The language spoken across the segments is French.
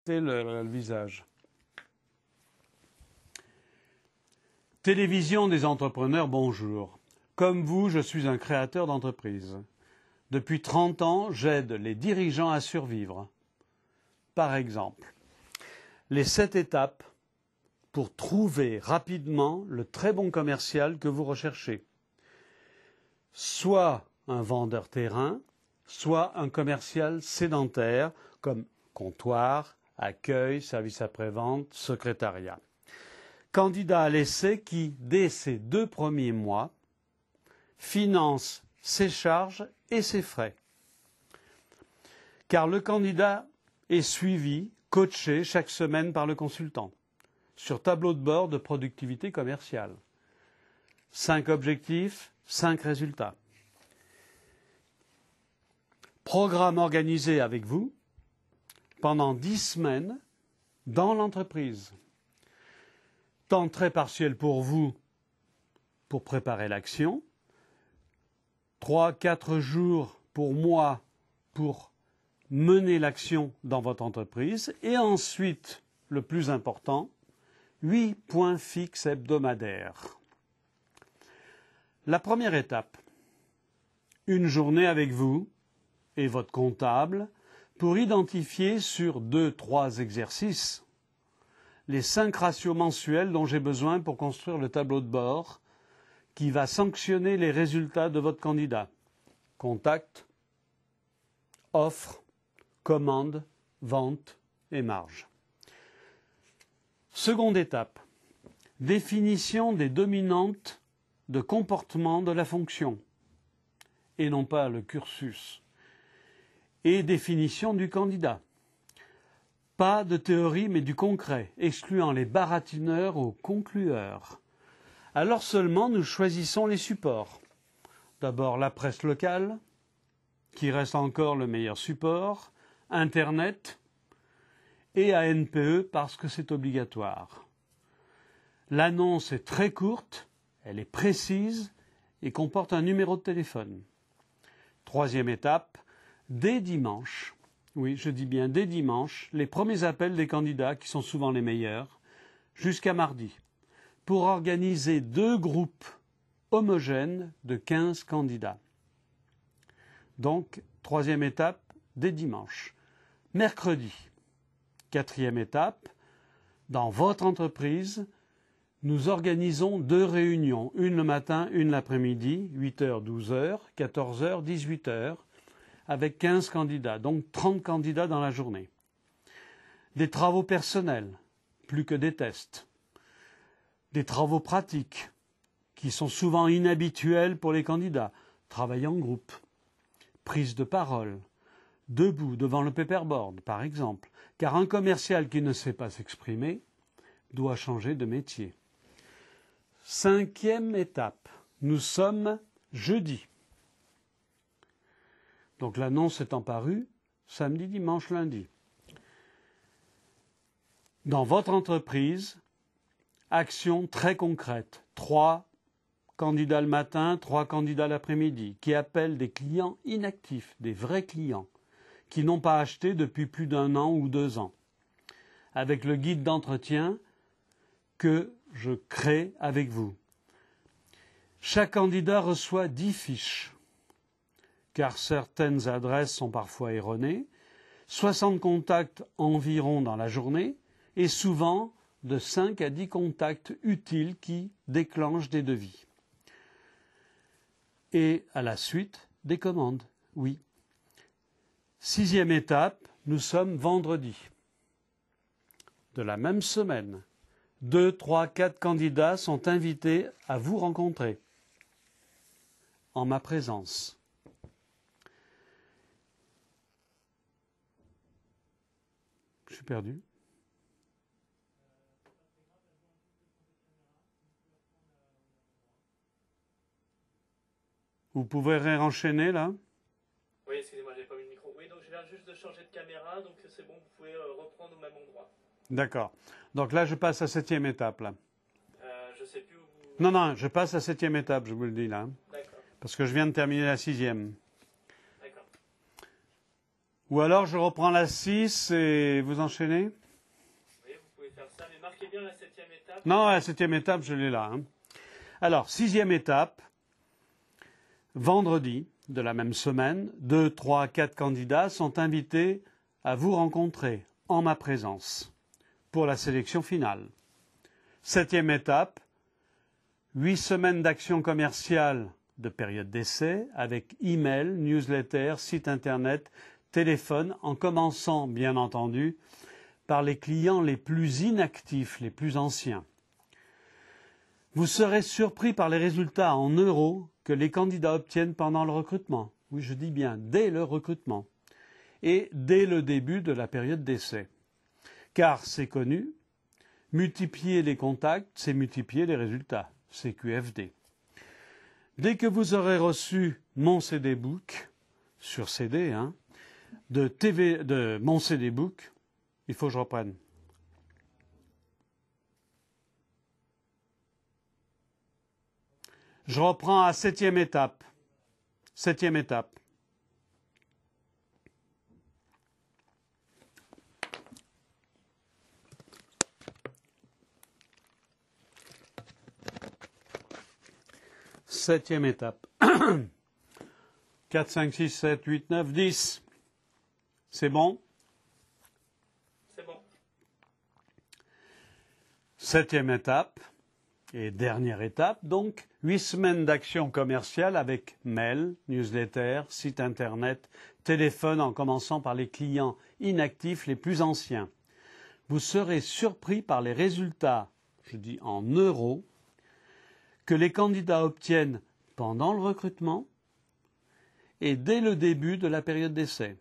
C'est le visage. Télévision des entrepreneurs, bonjour. Comme vous, je suis un créateur d'entreprise. Depuis 30 ans, j'aide les dirigeants à survivre. Par exemple, les 7 étapes pour trouver rapidement le très bon commercial que vous recherchez. Soit un vendeur terrain, soit un commercial sédentaire comme comptoir, accueil, service après-vente, secrétariat. Candidat à l'essai qui, dès ses 2 premiers mois, finance ses charges et ses frais. Car le candidat est suivi, coaché chaque semaine par le consultant, sur tableau de bord de productivité commerciale. 5 objectifs, 5 résultats. Programme organisé avec vous pendant 10 semaines dans l'entreprise. Temps très partiel pour vous pour préparer l'action. 3-4 jours pour moi pour mener l'action dans votre entreprise. Et ensuite, le plus important, 8 points fixes hebdomadaires. La première étape, une journée avec vous et votre comptable pour identifier sur 2-3 exercices les 5 ratios mensuels dont j'ai besoin pour construire le tableau de bord qui va sanctionner les résultats de votre candidat. Contact, offre, commande, vente et marge. Seconde étape, définition des dominantes de comportement de la fonction, et non pas le cursus, et définition du candidat. Pas de théorie mais du concret, excluant les baratineurs aux conclueurs. Alors seulement nous choisissons les supports. D'abord la presse locale, qui reste encore le meilleur support, Internet et ANPE parce que c'est obligatoire. L'annonce est très courte, elle est précise et comporte un numéro de téléphone. Troisième étape, dès dimanche, oui je dis bien dès dimanche, les premiers appels des candidats qui sont souvent les meilleurs, jusqu'à mardi, pour organiser 2 groupes homogènes de 15 candidats. Donc, troisième étape, dès dimanche. Mercredi, quatrième étape, dans votre entreprise, nous organisons 2 réunions, une le matin, une l'après-midi, 8h, 12h, 14h, 18h, avec 15 candidats, donc 30 candidats dans la journée. Des travaux personnels, plus que des tests. Des travaux pratiques, qui sont souvent inhabituels pour les candidats. Travail en groupe, prise de parole, debout devant le paperboard, par exemple, car un commercial qui ne sait pas s'exprimer doit changer de métier. 5e étape, nous sommes jeudi. Donc l'annonce étant parue samedi, dimanche, lundi. Dans votre entreprise, action très concrète. 3 candidats le matin, 3 candidats l'après-midi, qui appellent des clients inactifs, des vrais clients, qui n'ont pas acheté depuis plus d'1 an ou 2 ans. Avec le guide d'entretien que je crée avec vous. Chaque candidat reçoit 10 fiches, car certaines adresses sont parfois erronées, 60 contacts environ dans la journée, et souvent de 5 à 10 contacts utiles qui déclenchent des devis. Et à la suite, des commandes, oui. 6e étape, nous sommes vendredi. De la même semaine, 2, 3, 4 candidats sont invités à vous rencontrer en ma présence. Je suis perdu. Vous pouvez réenchaîner là? Oui, excusez-moi, j'avais pas mis le micro. Oui, donc je viens juste de changer de caméra, donc c'est bon, vous pouvez reprendre au même endroit. D'accord. Donc là, je passe à 7e étape là. Je sais plus où vous... Non, je passe à 7e étape, je vous le dis là. D'accord. Parce que je viens de terminer la 6e. D'accord. Ou alors je reprends la 6 et vous enchaînez? Oui, vous pouvez faire ça, mais marquez bien la 7e étape. Non, la 7e étape, je l'ai là. Hein. Alors, 6e étape, vendredi de la même semaine, 2, 3, 4 candidats sont invités à vous rencontrer en ma présence pour la sélection finale. 7e étape, 8 semaines d'action commerciale de période d'essai avec email, newsletter, site internet, téléphone, en commençant bien entendu par les clients les plus inactifs, les plus anciens. Vous serez surpris par les résultats en euros que les candidats obtiennent pendant le recrutement. Oui, je dis bien dès le recrutement et dès le début de la période d'essai. Car c'est connu, multiplier les contacts, c'est multiplier les résultats. C'est QFD. Dès que vous aurez reçu mon CD Book, sur CD, de mon CD Book, il faut que je reprenne. Je reprends à 7e étape. 7e étape. Septième étape. 4, 5, 6, 7, 8, 9, 10. C'est bon? C'est bon. 7e étape et dernière étape, donc 8 semaines d'action commerciale avec mail, newsletter, site internet, téléphone en commençant par les clients inactifs les plus anciens. Vous serez surpris par les résultats, je dis en euros, que les candidats obtiennent pendant le recrutement et dès le début de la période d'essai.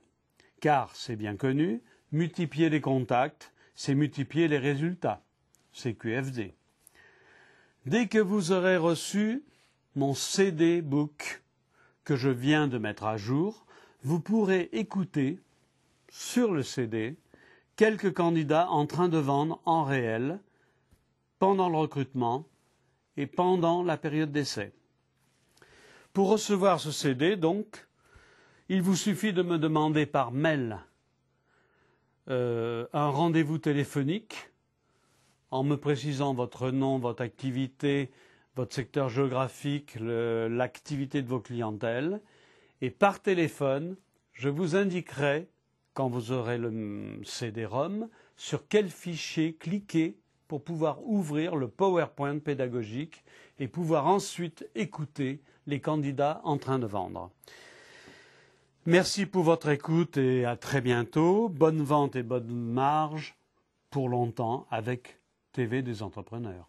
Car, c'est bien connu, multiplier les contacts, c'est multiplier les résultats. C'est QFD. Dès que vous aurez reçu mon CD Book que je viens de mettre à jour, vous pourrez écouter sur le CD quelques candidats en train de vendre en réel pendant le recrutement et pendant la période d'essai. Pour recevoir ce CD, donc, il vous suffit de me demander par mail un rendez-vous téléphonique en me précisant votre nom, votre activité, votre secteur géographique, l'activité de vos clientèles. Et par téléphone, je vous indiquerai, quand vous aurez le CD-ROM, sur quel fichier cliquer pour pouvoir ouvrir le PowerPoint pédagogique et pouvoir ensuite écouter les candidats en train de vendre. Merci pour votre écoute et à très bientôt. Bonne vente et bonne marge pour longtemps avec TV des entrepreneurs.